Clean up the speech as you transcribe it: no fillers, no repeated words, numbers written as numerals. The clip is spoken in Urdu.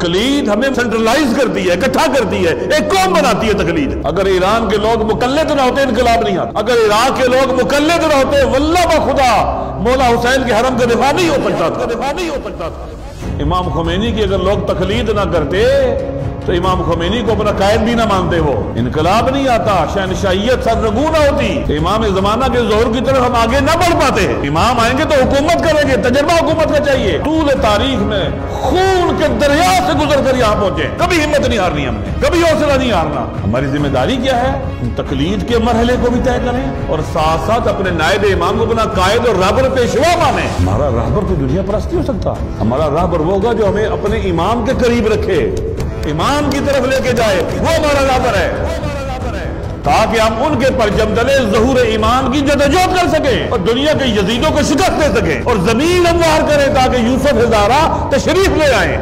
تقلید ہمیں سینٹرلائز کرتی ہے، اکٹھا کرتی ہے، ایک قوم بناتی ہے تقلید۔ اگر ایران کے لوگ مقلد نہ ہوتے انقلاب نہیں آتا، اگر عراق کے لوگ مقلد نہ ہوتے واللہ بخدا مولا حسین کے حرم کا دفاع نہیں ہو سکتا تھا۔ امام خمینی کی اگر لوگ تقلید نہ کرتے تو امام خمینی کو اپنا قائد بھی نہ مانتے، وہ انقلاب نہیں آتا، شہنشاہیت سرنگوں نہ ہوتی، امام زمانہ کے ظہور کی طرف ہم آگے نہ بڑھ پاتے۔ امام آئیں گے تو حکومت کریں گے، تجربہ حکومت کا چاہیے۔ طول تاریخ میں خون کے دریا سے گزر کر یہاں پہنچے، کبھی ہمت نہیں ہارنی ہم نے، کبھی حوصلہ نہیں ہارنا۔ ہماری ذمہ داری کیا ہے؟ تقلید کے مرحلے کو بھی طے کریں اور ساتھ ساتھ اپنے نائب امام کو اپنا قائد اور رہبر پیشوا مانیں۔ ہمارا رہبر تو دنیا پرست نہیں ہو سکتا، ہمارا رہبر وہ ہوگا جو ہمیں اپنے امام کے قریب رکھے، امام کی طرف لے کے جائے، وہ ہمارا رہبر ہے، تاکہ ہم ان کے پرچم تلے ظہور ایمان کی جدوجہد کر سکیں اور دنیا کے یزیدوں کو شکست دے سکیں اور زمین ہموار کریں تاکہ یوسف ہزارہ تشریف لے آئیں۔